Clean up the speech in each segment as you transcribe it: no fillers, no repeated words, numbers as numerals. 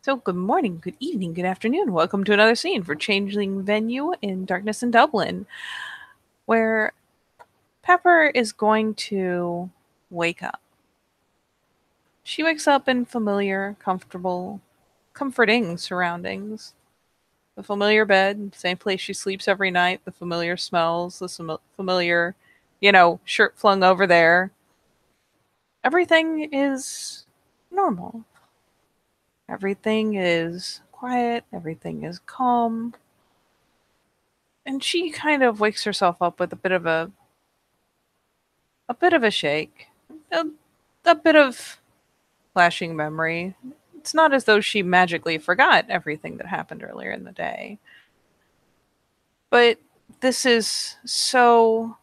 So, good morning, good evening, good afternoon. Welcome to another scene for Changeling venue in Darkness in Dublin, where Pepper is going to wake up. She wakes up in familiar, comfortable, comforting surroundings. The familiar bed, same place she sleeps every night, the familiar smells, the familiar, shirt flung over there. Everything is normal. Everything is quiet, everything is calm. And she kind of wakes herself up with a bit of a shake, a, a bit of flashing memory. It's not as though she magically forgot everything that happened earlier in the day, but this is so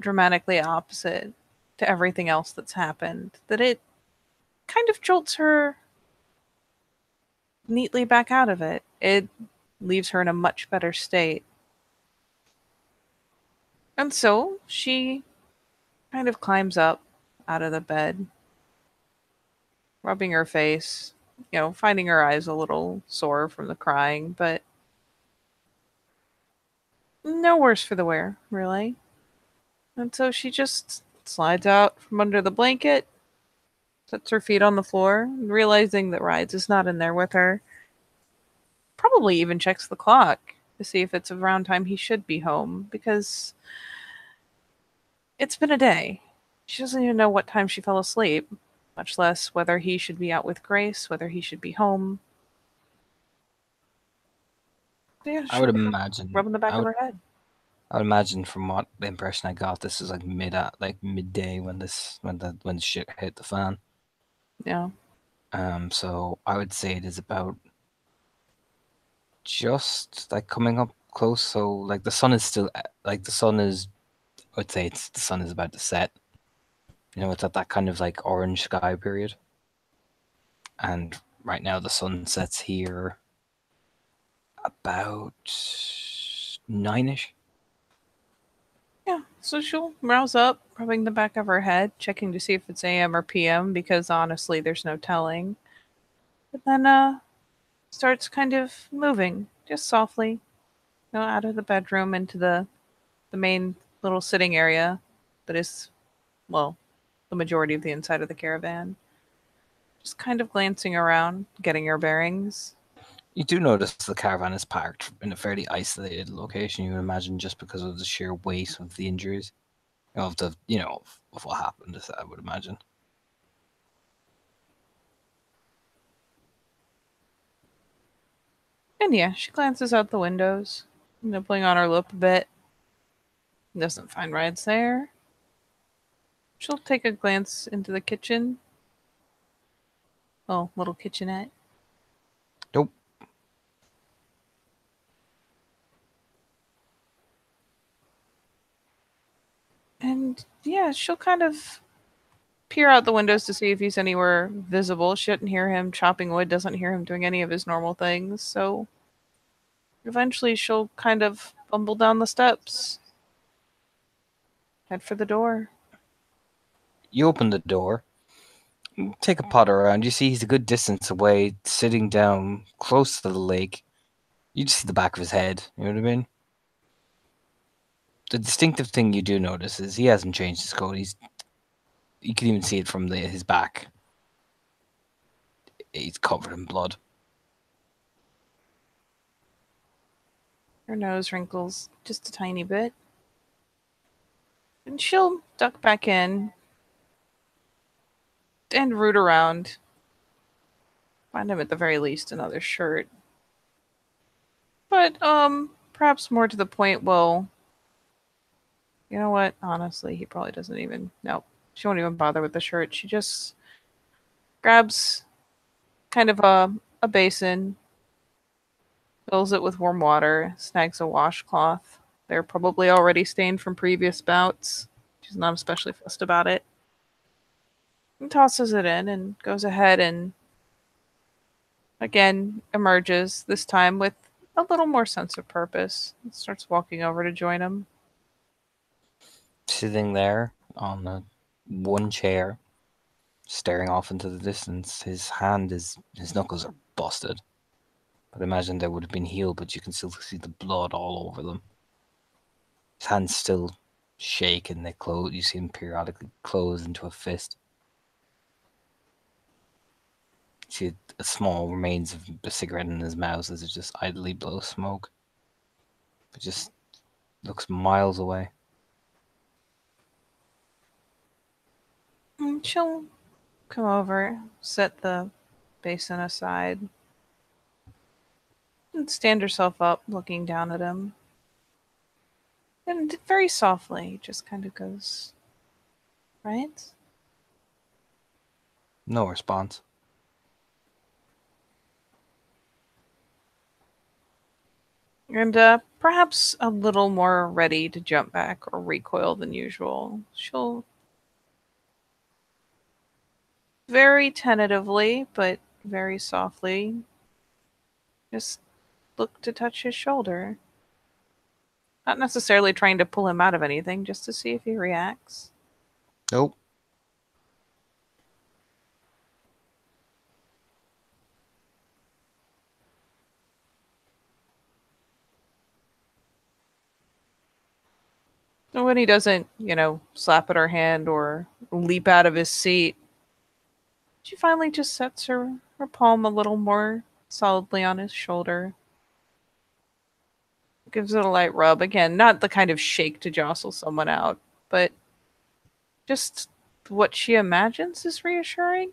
dramatically opposite to everything else that's happened that it kind of jolts her neatly back out of it. It leaves her in a much better state. And so she kind of climbs up out of the bed, rubbing her face, finding her eyes a little sore from the crying, but no worse for the wear, really. And so she just slides out from under the blanket, sets her feet on the floor, and realizing that Rides is not in there with her. Probably even checks the clock to see if it's around time he should be home, because it's been a day. She doesn't even know what time she fell asleep, much less whether he should be out with Grace, whether he should be home. Yeah, I would she'll wake up imagine. rubbing the back I of would. her head. I would imagine from what the impression I got, this is like midday when the shit hit the fan. Yeah. So I would say it is about just like coming up close. So like the sun is still like the sun is. I would say the sun is about to set. It's at that kind of like orange sky period, and right now the sun sets here about 9ish. Yeah, so she'll rouse up, rubbing the back of her head, checking to see if it's AM or PM, because honestly, there's no telling. But then, starts kind of moving, just softly, out of the bedroom into the main little sitting area that is, well, the majority of the inside of the caravan. Just kind of glancing around, getting her bearings. You do notice the caravan is parked in a fairly isolated location, you would imagine, just because of the sheer weight of the injuries, of what happened, I would imagine. And yeah, she glances out the windows, pulling on her lip a bit. Doesn't find Rides there. She'll take a glance into the kitchen. Oh, little kitchenette. Nope. And yeah, she'll kind of peer out the windows to see if he's anywhere visible. She doesn't hear him chopping wood, doesn't hear him doing any of his normal things. So eventually she'll kind of bumble down the steps, head for the door. You open the door, take a potter around. You see he's a good distance away, sitting down close to the lake. You just see the back of his head. You know what I mean? The distinctive thing you do notice is he hasn't changed his coat. You can even see it from his back. He's covered in blood. Her nose wrinkles just a tiny bit. And she'll duck back in and root around. Find him at the very least another shirt. But, perhaps more to the point, well, you know what? Honestly, he probably doesn't even. Nope. She won't even bother with the shirt. She just grabs kind of a basin, fills it with warm water, snags a washcloth. They're probably already stained from previous bouts. She's not especially fussed about it. And tosses it in and goes ahead and again emerges, this time with a little more sense of purpose. And starts walking over to join him. Sitting there on one chair, staring off into the distance. His knuckles are busted. But imagine they would have been healed, but you can still see the blood all over them. His hands still shake and they close. You see him periodically close into a fist. You see a small remains of a cigarette in his mouth as it just idly blows smoke. It just looks miles away. And she'll come over, set the basin aside, and stand herself up, looking down at him. And very softly, just kind of goes, right? No response. And perhaps a little more ready to jump back or recoil than usual. She'll very tentatively, but very softly, just look to touch his shoulder. Not necessarily trying to pull him out of anything, just to see if he reacts. Nope. And when he doesn't, slap at her hand or leap out of his seat, she finally just sets her palm a little more solidly on his shoulder. Gives it a light rub. Again, not the kind of shake to jostle someone out, but just what she imagines is reassuring.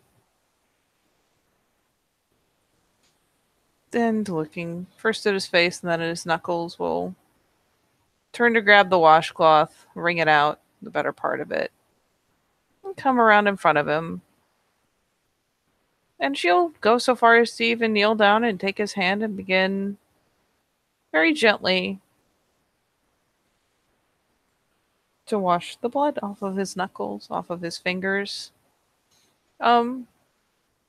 And looking first at his face and then at his knuckles, will turn to grab the washcloth, wring it out, the better part of it, and come around in front of him. And she'll go so far as to even kneel down and take his hand and begin very gently to wash the blood off of his knuckles, off of his fingers. Um,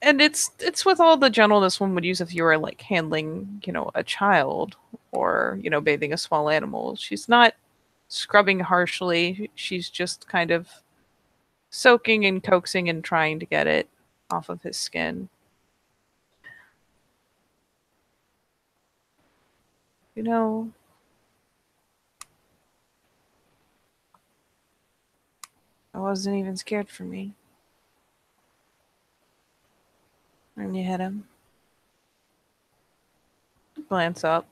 and it's with all the gentleness one would use if you were like handling, a child or, bathing a small animal. She's not scrubbing harshly. She's just kind of soaking and coaxing and trying to get it off of his skin. You know, I wasn't even scared for me. And you hit him. Glance up.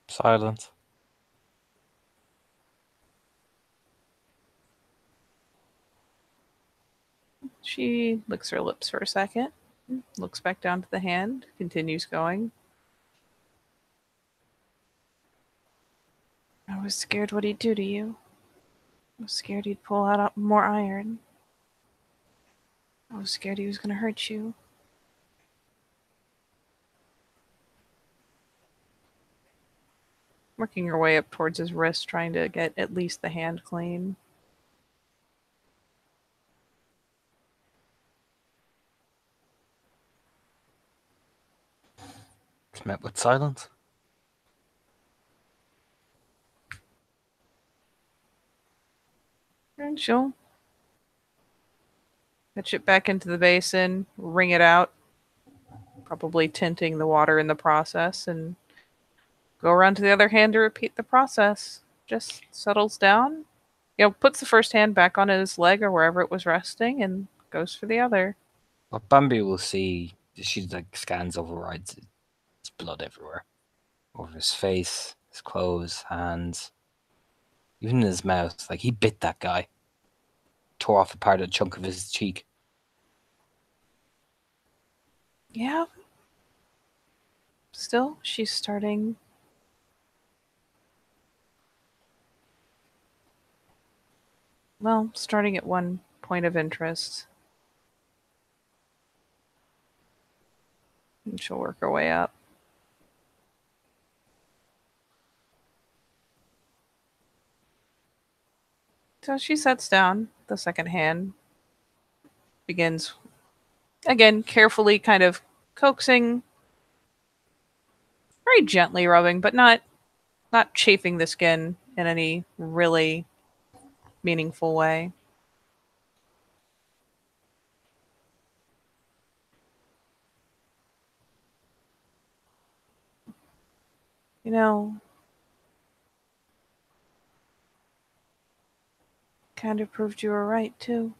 Silence. She licks her lips for a second, looks back down to the hand, continues going. I was scared what he'd do to you. I was scared he'd pull out more iron. I was scared he was going to hurt you. Working her way up towards his wrist, trying to get at least the hand clean. It's met with silence. And she'll pitch it back into the basin, wring it out, probably tinting the water in the process, and go around to the other hand to repeat the process. Just settles down, puts the first hand back on his leg or wherever it was resting and goes for the other. What Bambi will see, she like scans over rides. There's blood everywhere. Over his face, his clothes, hands, even in his mouth. Like he bit that guy. Tore off a part of a chunk of his cheek. Yeah. Still, she's starting. Well, starting at one point of interest. And she'll work her way up. So she sets down the second hand, begins again carefully kind of coaxing, very gently rubbing, but not chafing the skin in any really meaningful way. You know, kind of proved you were right, too.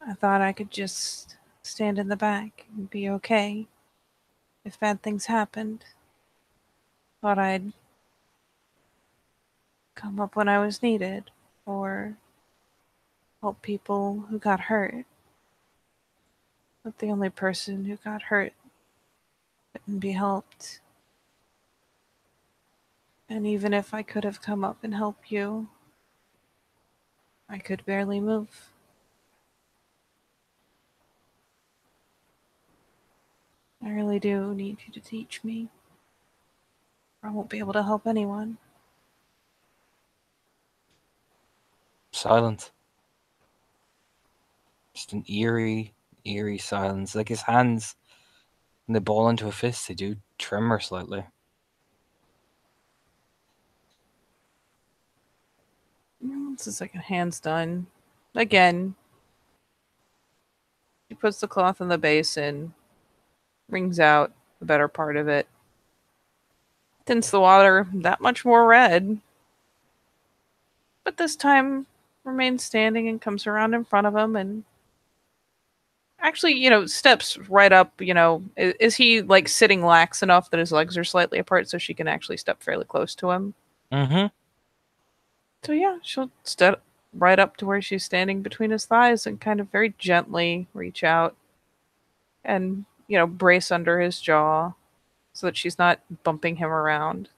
I thought I could just stand in the back and be okay if bad things happened. Thought I'd come up when I was needed, or help people who got hurt. But the only person who got hurt couldn't be helped. And even if I could have come up and helped you, I could barely move. I really do need you to teach me, or I won't be able to help anyone. Silent. Just an eerie silence. Like his hands, when they ball into a fist, they do tremor slightly. It's the second hand's done. Again, she puts the cloth in the basin, wrings out the better part of it, tints the water that much more red, but this time remains standing and comes around in front of him and actually, steps right up. Is he like sitting lax enough that his legs are slightly apart so she can actually step fairly close to him? Mm-hmm. So yeah, she'll step right up to where she's standing between his thighs and kind of very gently reach out and, brace under his jaw so that she's not bumping him around.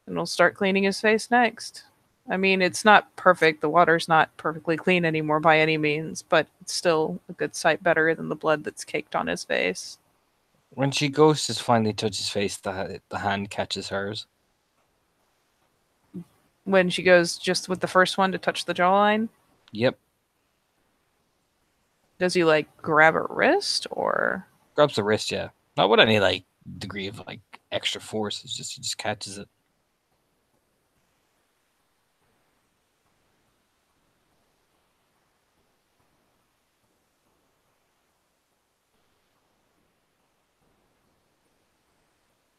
And we'll start cleaning his face next. I mean, it's not perfect. The water's not perfectly clean anymore by any means, but it's still a good sight better than the blood that's caked on his face. When she goes to finally touch his face, the hand catches hers. When she goes just with the first one to touch the jawline, Yep. does he like grab her wrist or? Grabs the wrist, yeah. Not with any like degree of like extra force. It's just he just catches it.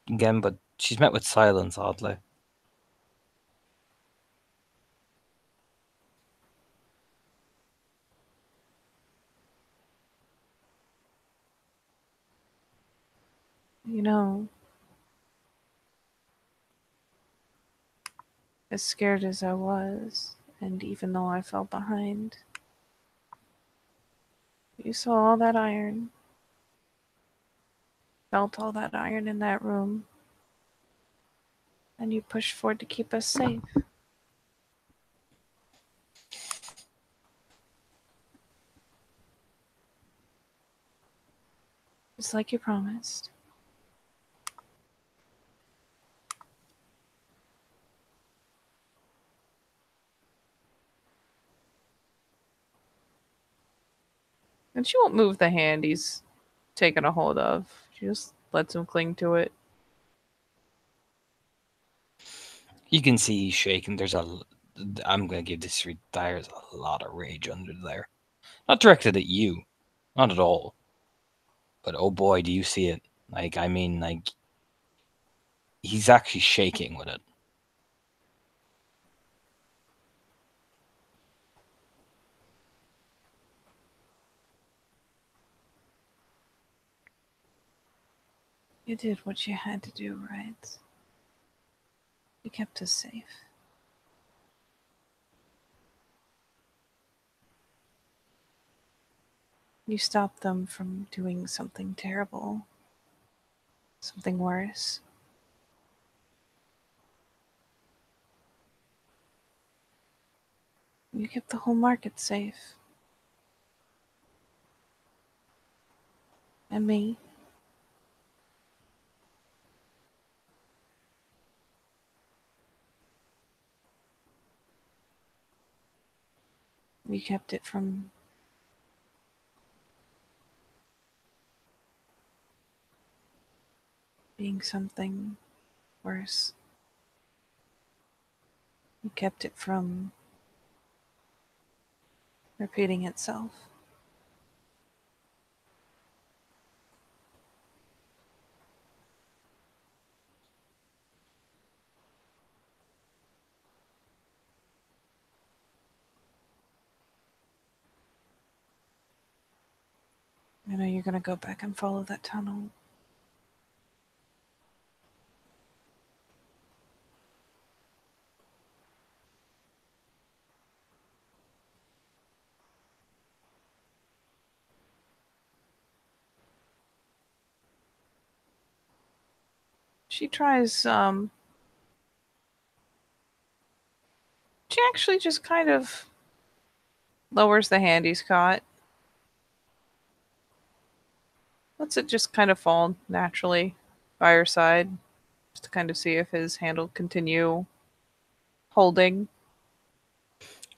Again, but she's met with silence, oddly. You know, as scared as I was, and even though I fell behind, you saw all that iron, felt all that iron in that room, and you pushed forward to keep us safe. Just like you promised. And she won't move the hand he's taken a hold of. She just lets him cling to it. You can see he's shaking. I'm gonna give this read. There's a lot of rage under there. Not directed at you, not at all. But oh boy, do you see it? Like I mean, like he's actually shaking with it. You did what you had to do, right? You kept us safe. You stopped them from doing something terrible, something worse. You kept the whole market safe. And me. You kept it from being something worse. You kept it from repeating itself. I know you're gonna go back and follow that tunnel. She tries, she actually just kind of lowers the hand he's caught. Lets it just kind of fall naturally by her side, just to kind of see if his hand will continue holding.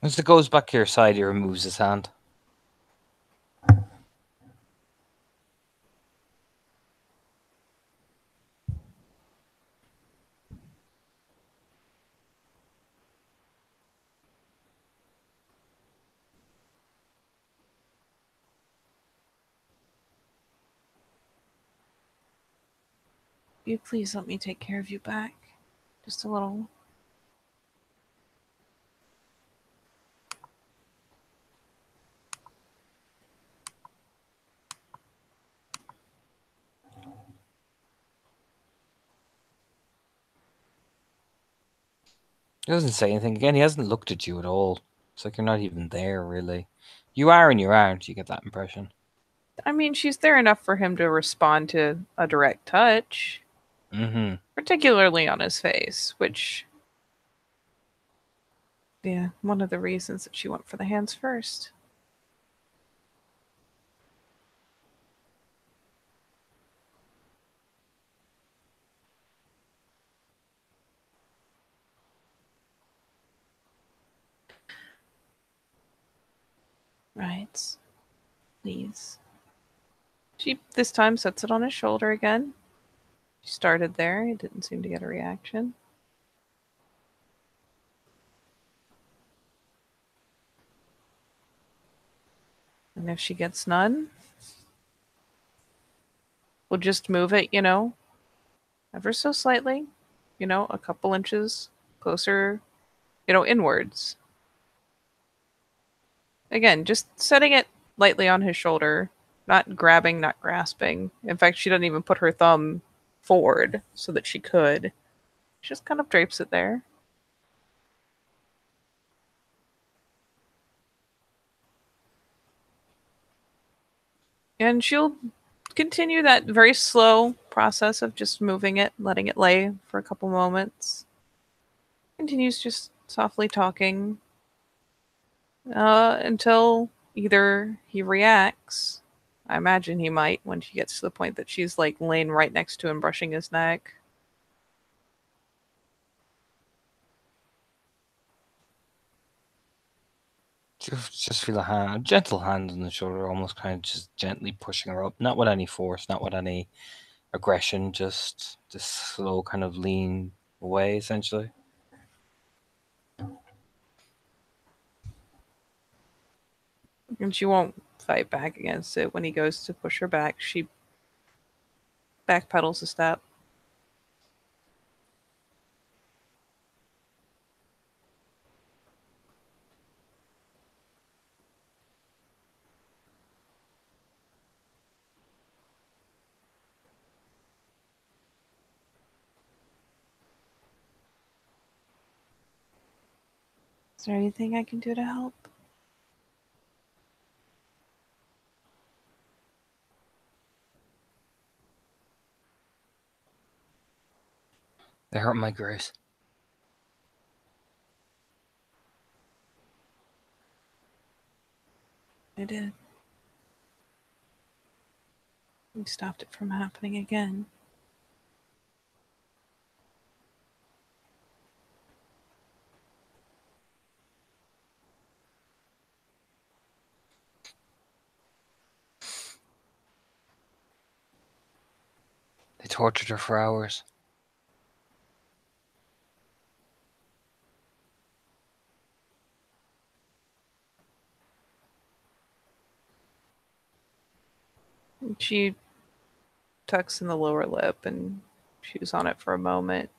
As it goes back to your side, he removes his hand. Will you please let me take care of you back? Just a little. He doesn't say anything. Again, he hasn't looked at you at all. It's like you're not even there, really. You are and you aren't, you get that impression. I mean, she's there enough for him to respond to a direct touch, Mm-hmm. particularly on his face, which, yeah, one of the reasons that she went for the hands first. Right. Please. She this time sets it on his shoulder again. She started there. He didn't seem to get a reaction. And if she gets none, we'll just move it, ever so slightly, a couple inches closer, inwards. Again, just setting it lightly on his shoulder, not grabbing, not grasping. In fact, she doesn't even put her thumb forward so that she could. She just kind of drapes it there. And she'll continue that very slow process of just moving it, letting it lay for a couple moments. Continues just softly talking until either he reacts. I imagine he might when she gets to the point that she's like laying right next to him, brushing his neck. Just feel a gentle hand on the shoulder, almost kind of just gently pushing her up. Not with any force, not with any aggression, just this slow kind of lean away, essentially. And she won't fight back against it. When he goes to push her back, she backpedals a step. Is there anything I can do to help? They hurt my grace. I did. We stopped it from happening again. They tortured her for hours. She tucks in the lower lip and chews on it for a moment.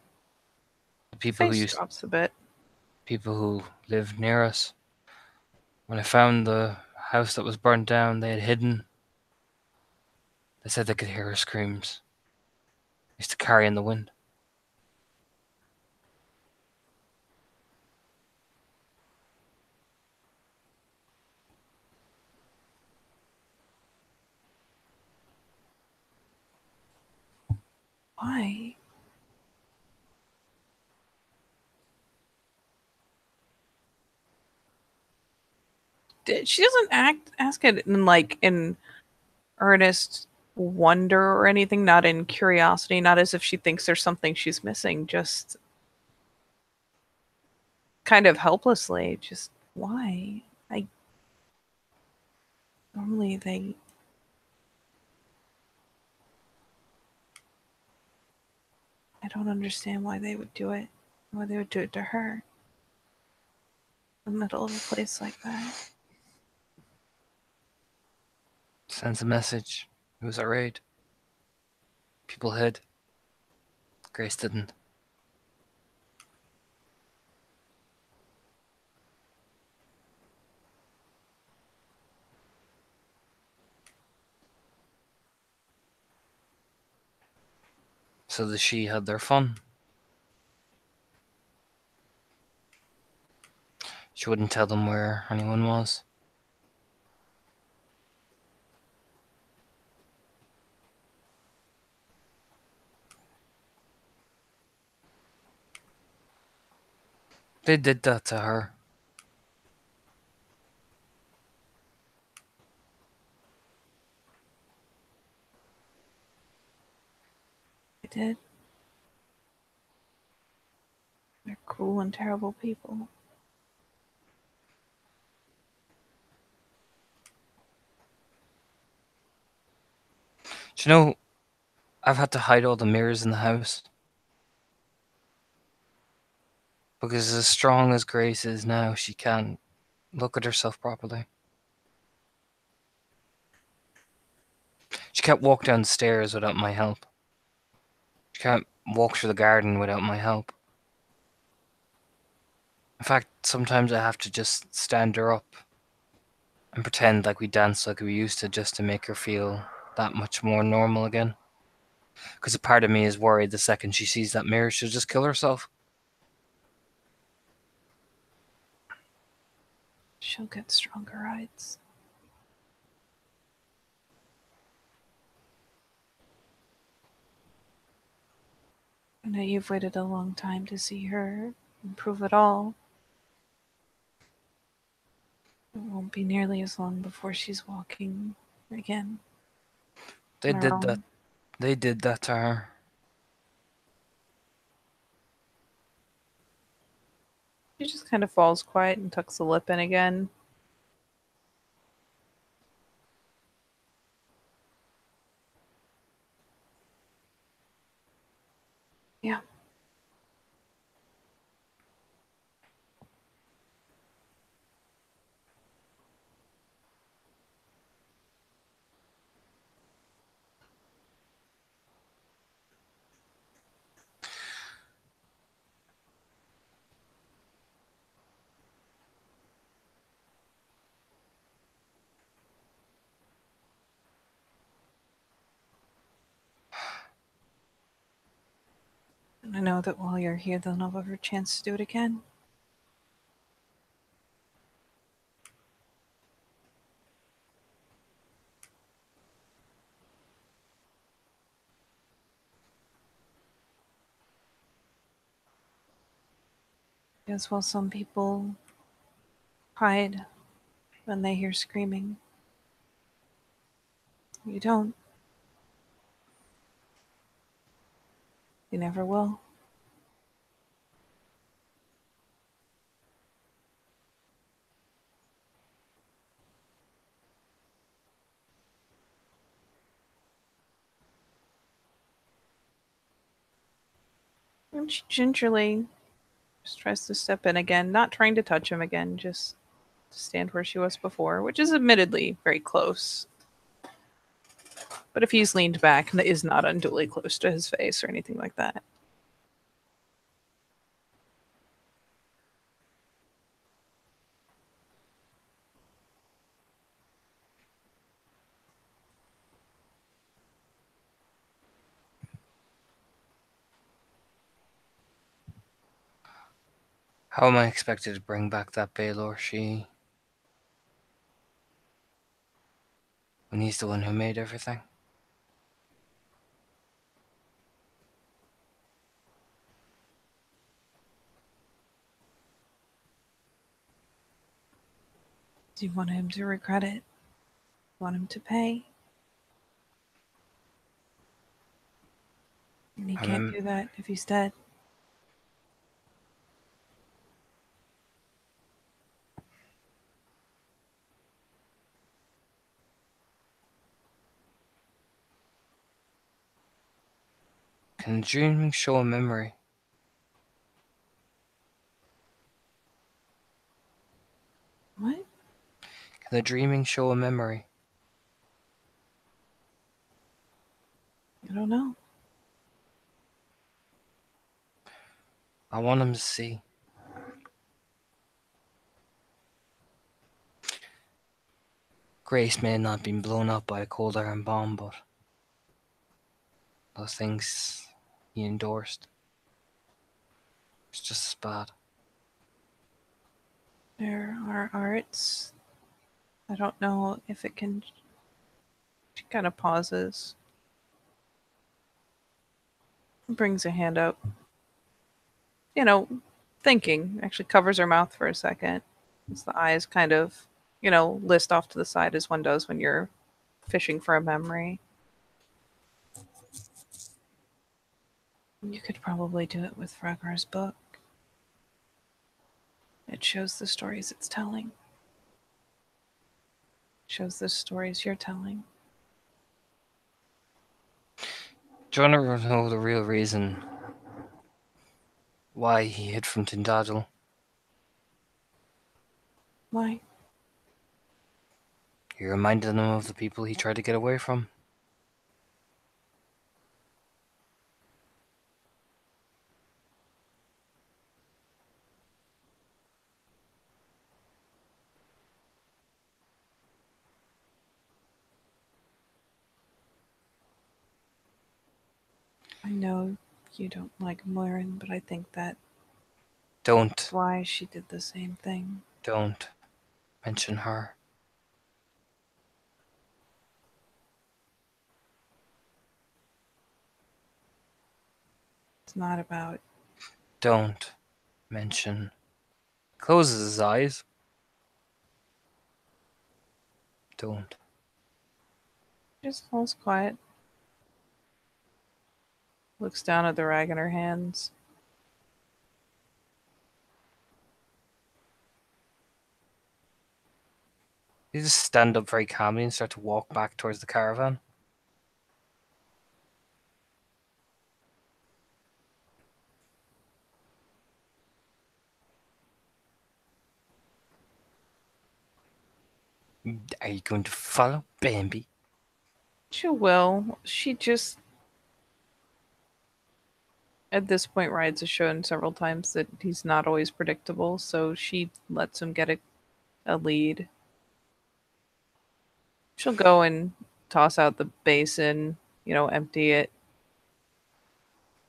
The people Face drops a bit. people who lived near us. When I found the house that was burnt down, they had hidden. They said they could hear her screams. Used to carry in the wind. Why? She doesn't ask it in like in earnest wonder or anything, not in curiosity, not as if she thinks there's something she's missing, just kind of helplessly. Just why? I normally they I don't understand why they would do it. Why they would do it to her in the middle of a place like that. Sends a message. It was our raid. People hid. Grace didn't. So the she had their fun. She wouldn't tell them where anyone was. They did that to her. They did. They're cruel and terrible people. Do you know, I've had to hide all the mirrors in the house. Because as strong as Grace is now, she can't look at herself properly. She can't walk down the stairs without my help. She can't walk through the garden without my help. In fact, sometimes I have to just stand her up and pretend like we dance like we used to just to make her feel that much more normal again. Because a part of me is worried the second she sees that mirror, she'll just kill herself. She'll get stronger rides. I know you've waited a long time to see her improve at all. It won't be nearly as long before she's walking again They on her did that. own. They did that to her. She just kind of falls quiet and tucks the lip in again. Yeah. And I know that while you're here, they'll never have a chance to do it again. Because while some people hide when they hear screaming, you don't. You never will. And she gingerly just tries to step in again, not trying to touch him again, just to stand where she was before, which is admittedly very close. But if he's leaned back, is not unduly close to his face or anything like that. How am I expected to bring back that Baylor she when he's the one who made everything? Do you want him to regret it? Want him to pay? And he can't I'm do that if he's dead. Can dreaming show a memory? What? Can the dreaming show a memory? I don't know. I want him to see. Grace may have not been blown up by a cold iron bomb, but those things he endorsed, it's just as bad. There are arts. I don't know if it can. She kind of pauses. Brings a hand up. You know, thinking. Actually covers her mouth for a second. As the eyes kind of, list off to the side as one does when you're fishing for a memory. You could probably do it with Fragar's book. It shows the stories it's telling. It shows the stories you're telling. Do you want to know the real reason why he hid from Tindadel? Why? He reminded them of the people he tried to get away from. I know you don't like Moirin, but I think that's Don't why she did the same thing. mention her. It's not about. Don't mention. Closes his eyes. Don't. Just falls quiet. Looks down at the rag in her hands. You just stand up very calmly and start to walk back towards the caravan. Are you going to follow Bambi? She will. She just, at this point, Rides has shown several times that he's not always predictable, so she lets him get a lead. She'll go and toss out the basin, empty it.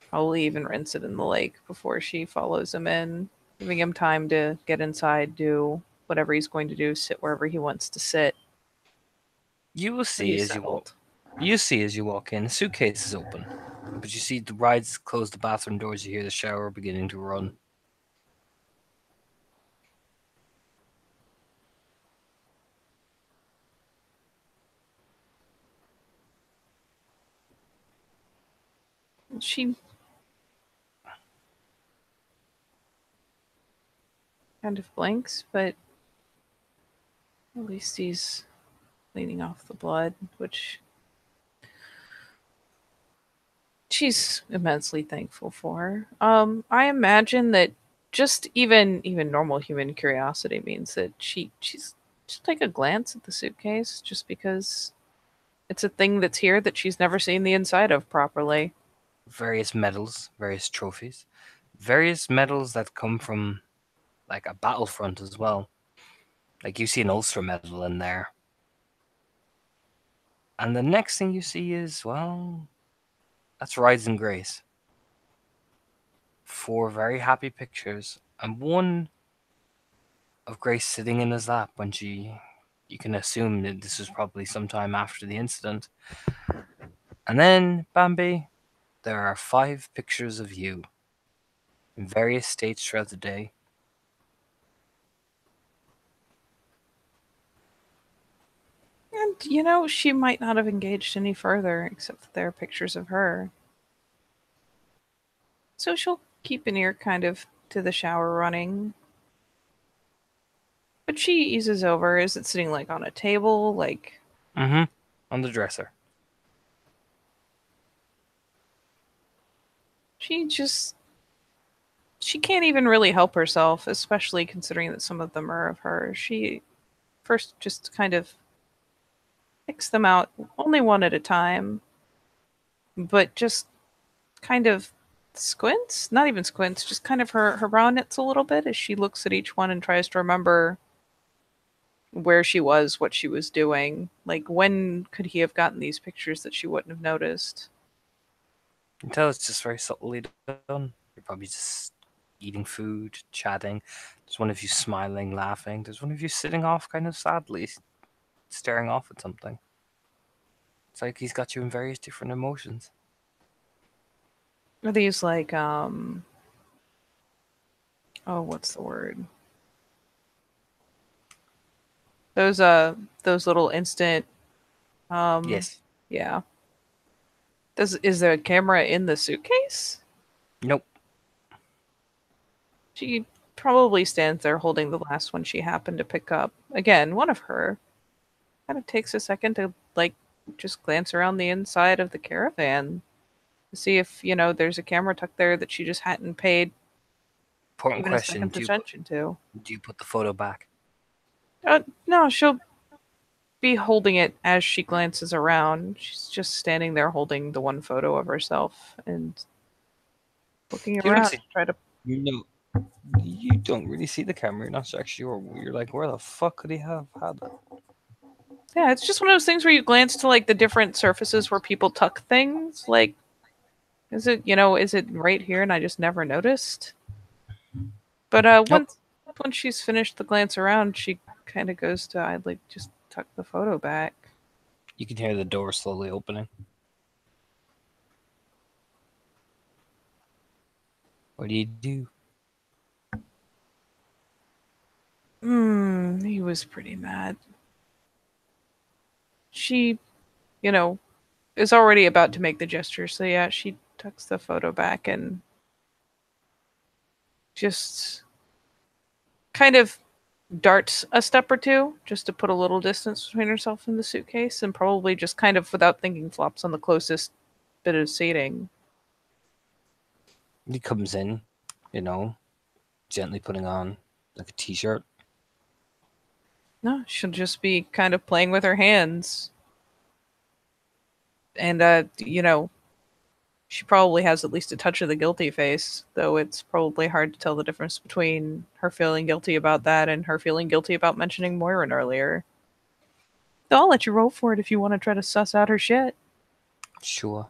Probably even rinse it in the lake before she follows him in, giving him time to get inside, do whatever he's going to do, sit wherever he wants to sit. You will So see he's as you walk. settled. You see as you walk in, the suitcase is open, but you see the rides close the bathroom doors. You hear the shower beginning to run. She kind of blinks, but at least he's cleaning off the blood, which she's immensely thankful for. I imagine that just even normal human curiosity means that she's just take a glance at the suitcase just because it's a thing that's here that she's never seen the inside of properly. Various medals, various trophies, various medals that come from like a battlefront as well. Like you see an Ulster medal in there. And the next thing you see is, well, that's Rides and Grace. Four very happy pictures and one of Grace sitting in his lap when she. You can assume that this was probably sometime after the incident. And then, Bambi, there are 5 pictures of you in various states throughout the day. And, she might not have engaged any further, except that there are pictures of her. So she'll keep an ear kind of to the shower running. But she eases over. Is it sitting like on a table? Like, Mm-hmm. On the dresser. she just. She can't even really help herself, especially considering that some of them are of her. She first just kind of picks them out, only one at a time, but just kind of squints, not even squints, just kind of her brow knits a little bit as she looks at each one and tries to remember where she was, what she was doing. Like, when could he have gotten these pictures that she wouldn't have noticed? You can tell it's just very subtly done. You're probably just eating food, chatting. There's one of you smiling, laughing. There's one of you sitting off kind of sadly, staring off at something. It's like he's got you in various different emotions. Are these like, oh, what's the word? Those little instant, um, Yes. yeah. Is there a camera in the suitcase? Nope. She probably stands there holding the last one she happened to pick up. Again, one of her. Kind of takes a second to, like, just glance around the inside of the caravan to see if, there's a camera tucked there that she just hadn't paid Important even a question. second's attention to. Do you put the photo back? No, she'll be holding it as she glances around. She's just standing there holding the one photo of herself and looking You don't around see. to try to. No, you don't really see the camera. You're not actually sure. You're like, where the fuck could he have had it? Yeah, it's just one of those things where you glance to, like, the different surfaces where people tuck things. Like, is it right here and I just never noticed? But Nope. once she's finished the glance around, she kind of goes to, I'd like just tuck the photo back. You can hear the door slowly opening. What do you do? He was pretty mad. She, you know, is already about to make the gesture, so yeah, she tucks the photo back and just kind of darts a step or two just to put a little distance between herself and the suitcase, and probably just kind of without thinking flops on the closest bit of seating. He comes in, you know, gently putting on like a t-shirt. No, she'll just be kind of playing with her hands. And she probably has at least a touch of the guilty face, though it's probably hard to tell the difference between her feeling guilty about that and her feeling guilty about mentioning Moirin earlier. Though I'll let you roll for it if you want to try to suss out her shit. Sure.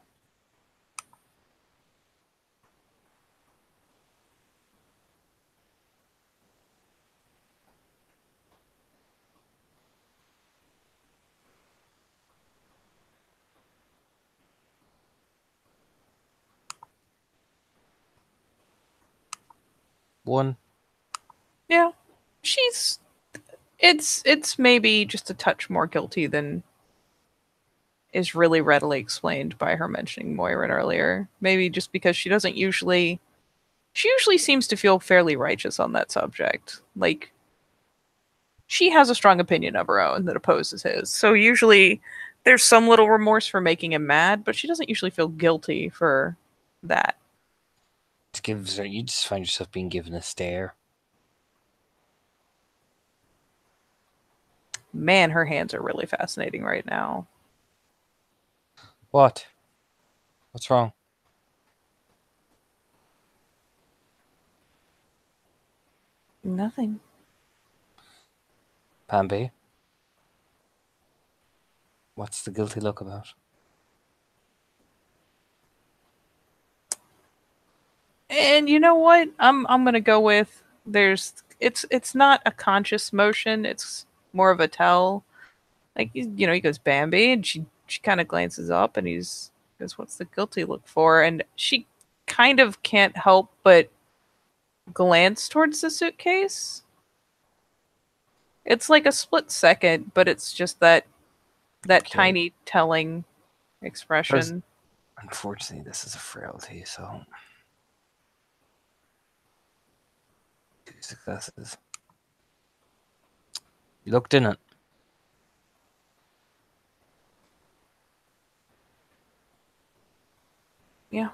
One. Yeah. She's it's maybe just a touch more guilty than is really readily explained by her mentioning Moirin earlier. Maybe just because she usually seems to feel fairly righteous on that subject. Like, she has a strong opinion of her own that opposes his. So usually there's some little remorse for making him mad, but she doesn't usually feel guilty for that. It gives her. You just find yourself being given a stare. Man, her hands are really fascinating right now. What? What's wrong? Nothing. Pamby? What's the guilty look about? And you know what? I'm gonna go with it's not a conscious motion. It's more of a tell. Like he goes Bambi, and she kind of glances up, and he's goes, "What's the guilty look for?" And she kind of can't help but glance towards the suitcase. It's like a split second, but it's just that Okay. tiny telling There's, expression. unfortunately, this is a frailty, so 2 successes. You looked in it. Yeah.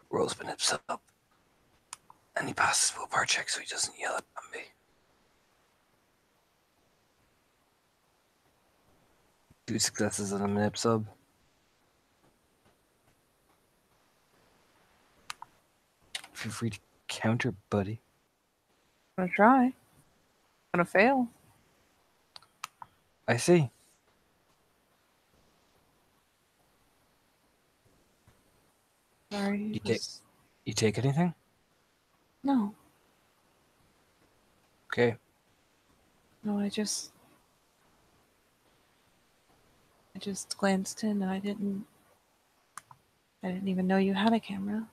Roseman nips up, and he passes willpower check so he doesn't yell at me. 2 successes on a nip sub. Feel free to counter, buddy. I'm gonna try. I'm gonna fail. I see. Sorry. You take anything? No. Okay. No, I just glanced in and I didn't even know you had a camera.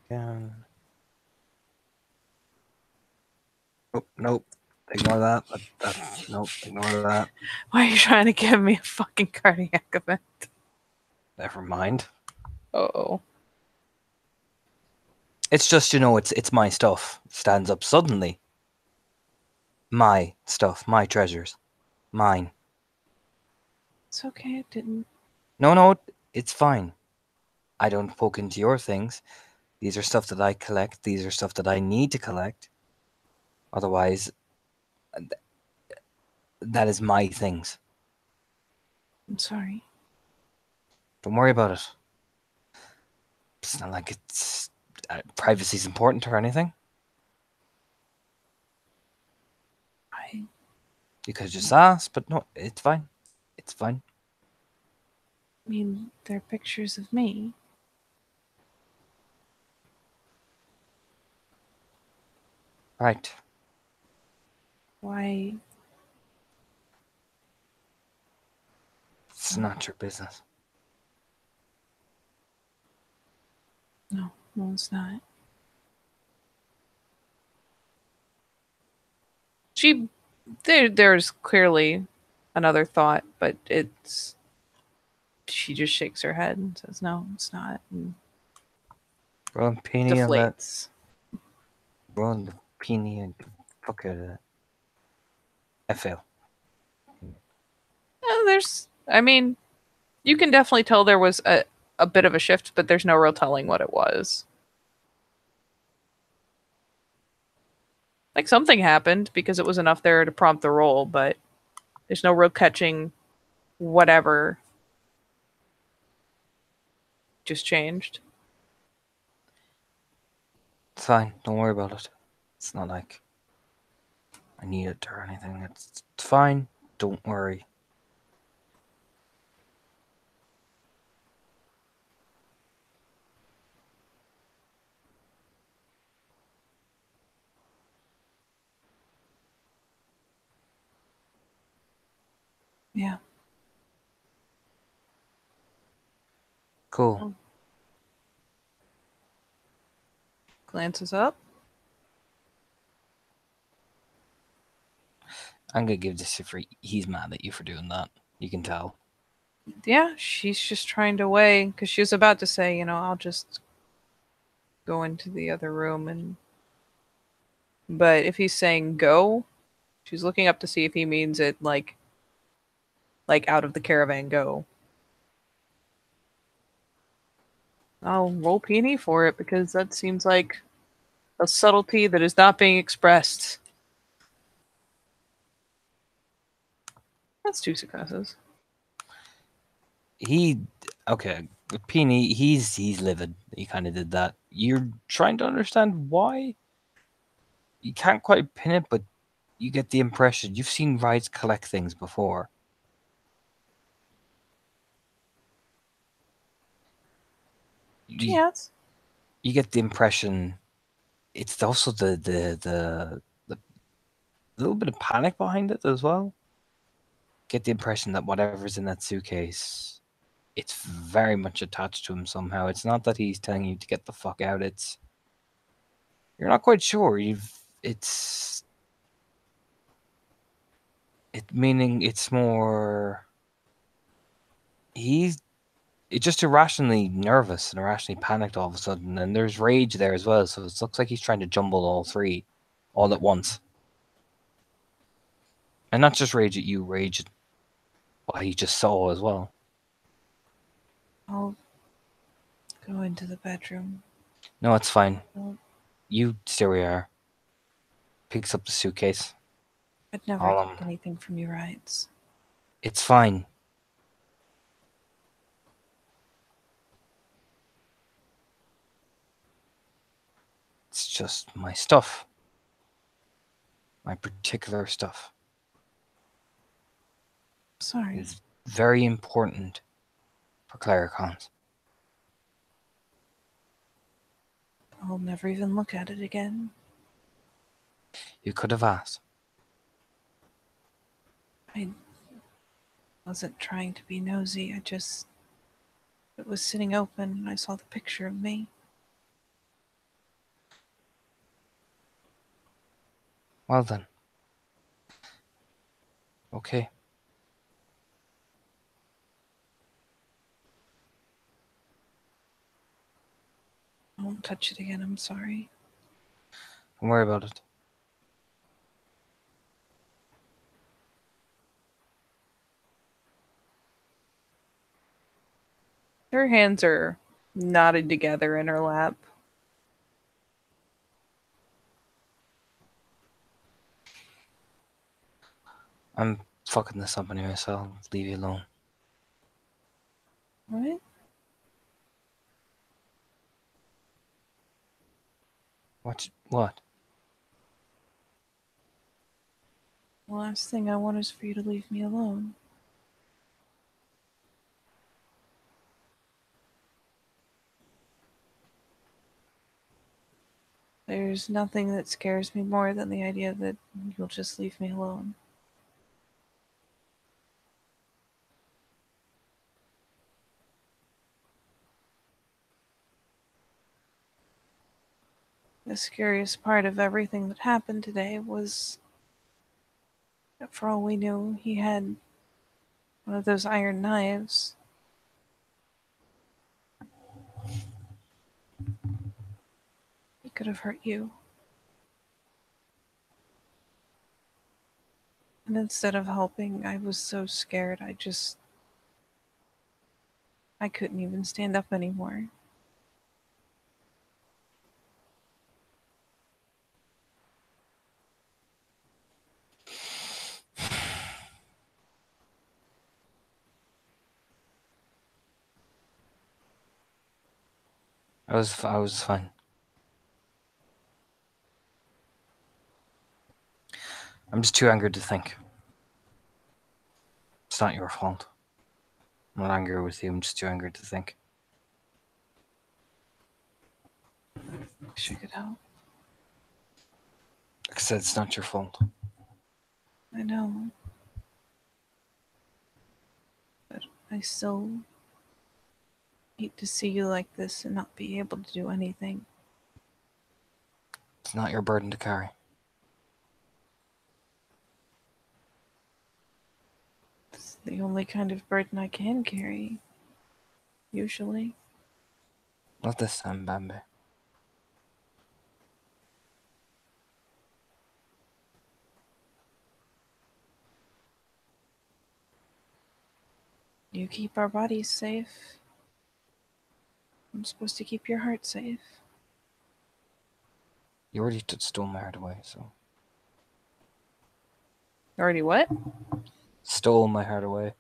Again. Oh, nope. Ignore that. Nope. Ignore that. Why are you trying to give me a fucking cardiac event? Never mind. Oh. It's just, it's my stuff. Stands up suddenly. My stuff. My treasures. Mine. It's okay, it didn't. No, it's fine. I don't poke into your things. These are stuff that I collect. These are stuff that I need to collect. Otherwise, that is my things. I'm sorry. Don't worry about it. It's not like it's privacy's important or anything. I You could have just asked, but no, it's fine. It's fine. mean, they're pictures of me. Right. Why? It's not your business. No, it's not. There's clearly another thought, but she just shakes her head and says, "No, it's not," and Roll a penny on that. deflates. Roll the penny and fuck out of that. I fail. I mean, you can definitely tell there was a bit of a shift, but there's no real telling what it was. Like something happened because it was enough there to prompt the roll, but there's no real catching whatever just changed. It's fine. Don't worry about it. It's not like I need it or anything. It's fine. Don't worry. Yeah. Cool. Glances up. I'm gonna give this to free. He's mad at you for doing that. You can tell. Yeah, she's just trying to weigh because she was about to say, I'll just go into the other room and. But if he's saying go, she's looking up to see if he means it like out of the caravan go. I'll roll peony for it because that seems like a subtlety that is not being expressed. That's 2 successes. Okay. Peony, he's livid. He kind of did that. You're trying to understand why. You can't quite pin it, but you get the impression you've seen rides collect things before. You, Yes. you get the impression it's also the little bit of panic behind it as well. Get the impression that whatever's in that suitcase, it's very much attached to him somehow. It's not that he's telling you to get the fuck out. It's you're not quite sure. Meaning it's more he's just irrationally nervous and irrationally panicked all of a sudden, and there's rage there as well. So it looks like he's trying to jumble all three all at once, and not just rage at you, rage at what he just saw as well. I'll go into the bedroom. No, it's fine. Well, You stay where you are. Picks up the suitcase. I'd never take anything from your rides. It's fine. It's just my stuff. My particular stuff. Sorry. It's very important for Claricons. I'll never even look at it again. You could have asked. I wasn't trying to be nosy. It was sitting open and I saw the picture of me. Well then. Okay. I won't touch it again, I'm sorry. Don't worry about it. Her hands are knotted together in her lap. I'm fucking this up anyway, so I'll leave you alone. What? What? The last thing I want is for you to leave me alone. There's nothing that scares me more than the idea that you'll just leave me alone. The scariest part of everything that happened today was that for all we knew, he had one of those iron knives. He could have hurt you. And instead of helping, I was so scared, I couldn't even stand up anymore. I was fine. I'm just too angry to think. It's not your fault. I'm not angry with you, I'm just too angry to think. Wish I could help. Like I said, it's not your fault. I know. But I still hate to see you like this and not be able to do anything. It's not your burden to carry. It's the only kind of burden I can carry. Usually. Not this time, Bambi. You keep our bodies safe. I'm supposed to keep your heart safe. You already stole my heart away, so. Already what? Stole my heart away.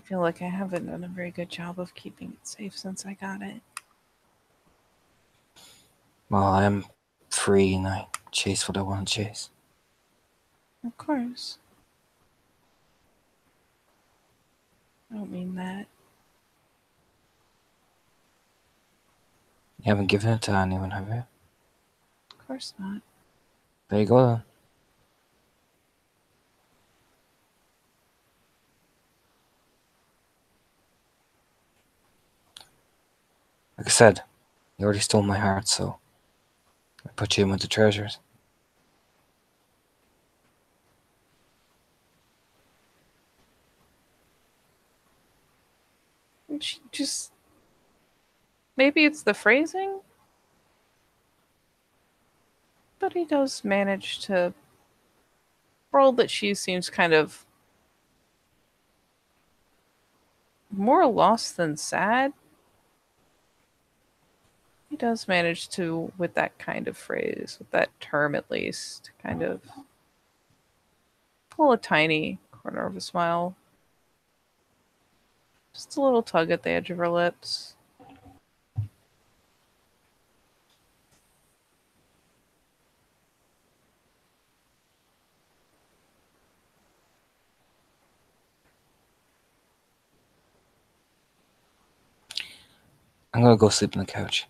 feel like I haven't done a very good job of keeping it safe since I got it. Well, I'm free and I chase what I want to chase. Of course. I don't mean that. You haven't given it to anyone, have you? Of course not. There you go then. Like I said, you already stole my heart, so I put you in with the treasures. She just. Maybe it's the phrasing? But he does manage to. Role that she seems kind of more lost than sad. He does manage to, with that kind of phrase, with that term at least, kind of pull a tiny corner of a smile. Just a little tug at the edge of her lips. I'm gonna go sleep on the couch.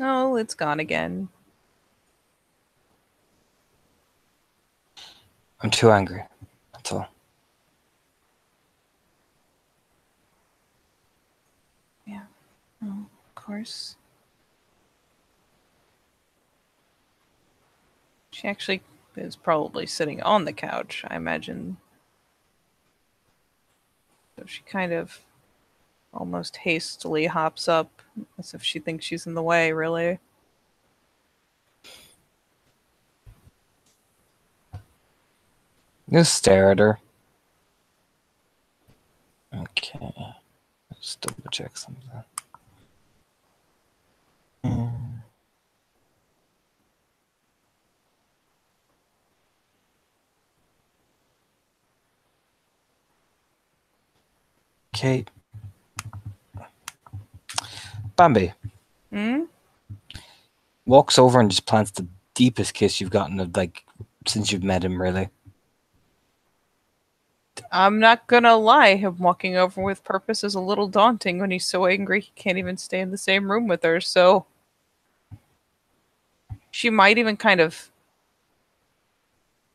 Oh, it's gone again. I'm too angry. That's all. Yeah. Oh, of course. She actually is probably sitting on the couch, I imagine. So she kind of almost hastily hops up as if she thinks she's in the way, really. Just stare at her. Okay. Let's double check something. Okay. Bambi Hmm? walks over and just plants the deepest kiss you've gotten of like since you've met him, really. I'm not gonna lie, him walking over with purpose is a little daunting when he's so angry he can't even stay in the same room with her, so she might even kind of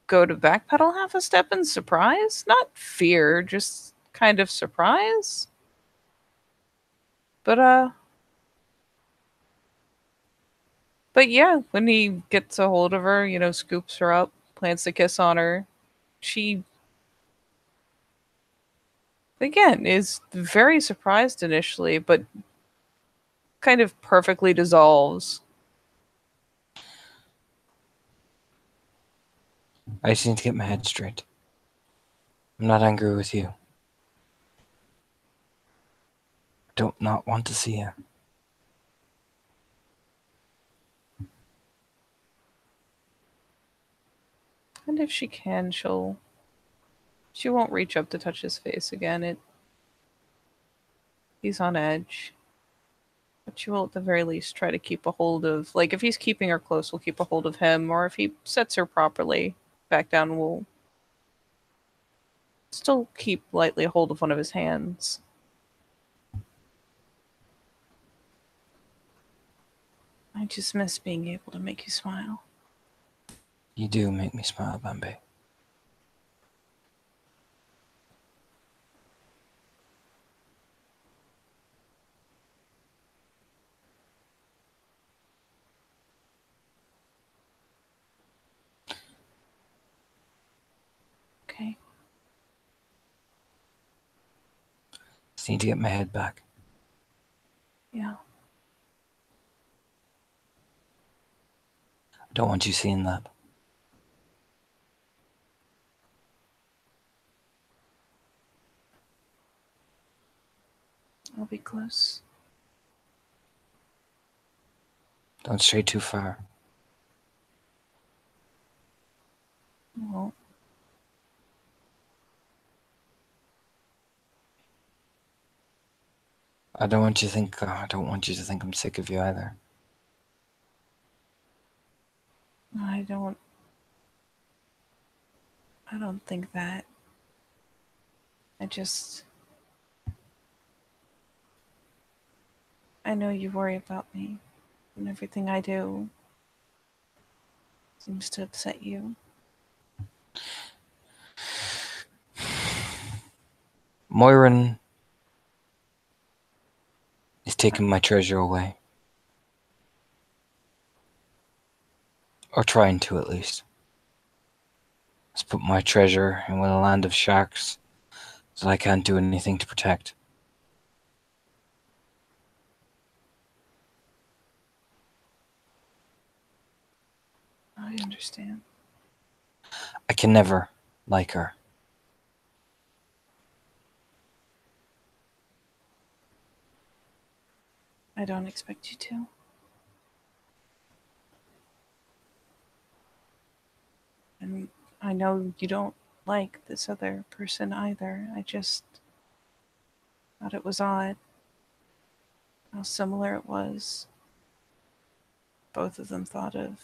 go to backpedal half a step in surprise. Not fear, just kind of surprise. But but yeah, when he gets a hold of her, scoops her up, plants a kiss on her, she again is very surprised initially, but kind of perfectly dissolves. I just need to get my head straight. I'm not angry with you. I don't not want to see you. And if she can, she won't reach up to touch his face again. He's on edge. But she will at the very least try to keep a hold of, like, if he's keeping her close, we'll keep a hold of him, or if he sets her properly back down, we'll still keep lightly a hold of one of his hands. I just miss being able to make you smile. You do make me smile, Bambi. Okay. Just need to get my head back. Yeah. I don't want you seeing that. I'll be close. Don't stray too far. Well, I don't want you to think. I don't want you to think I'm sick of you either. I don't think that. I know you worry about me, and everything I do seems to upset you. Moirin is taking my treasure away. Or trying to, at least. Let's put my treasure in a land of sharks that I can't do anything to protect. I understand. I can never like her. I don't expect you to. And I know you don't like this other person either. I just thought it was odd how similar it was. Both of them thought of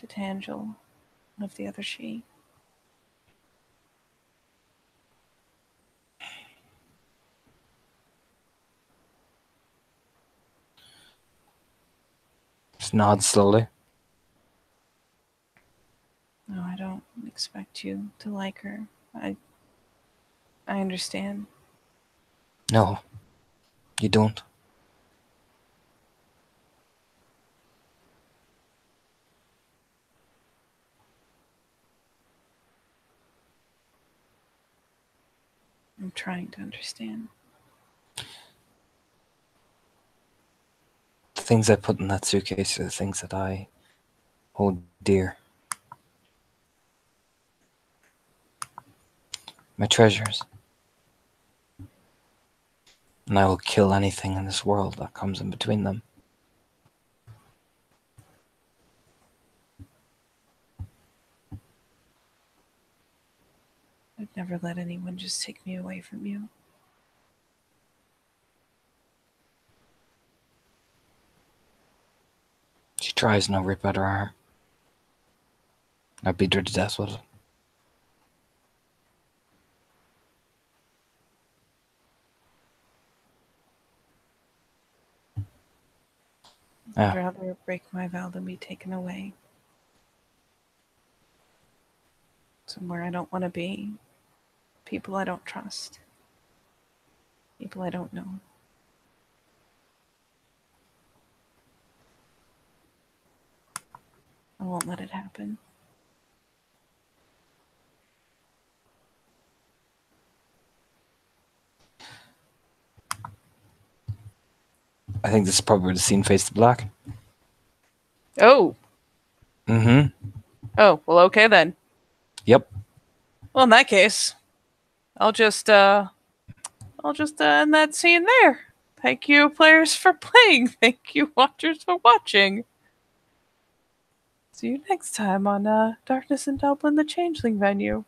Titangel and of the other she. Just nod slowly. No, I don't expect you to like her. I understand. No, you don't. I'm trying to understand. The things I put in that suitcase are the things that I hold dear. My treasures. And I will kill anything in this world that comes in between them. I'd never let anyone just take me away from you. She tries and I'll rip out her arm. I beat her to death with it. I'd Yeah. rather break my vow than be taken away. Somewhere I don't want to be. People I don't trust. People I don't know. I won't let it happen. I think this is probably where the scene fades to black. Oh. Mm-hmm. Oh, well, okay then. Yep. Well, in that case, I'll just end that scene there. Thank you, players, for playing. Thank you, watchers, for watching. See you next time on Darkness and Dublin, the Changeling venue.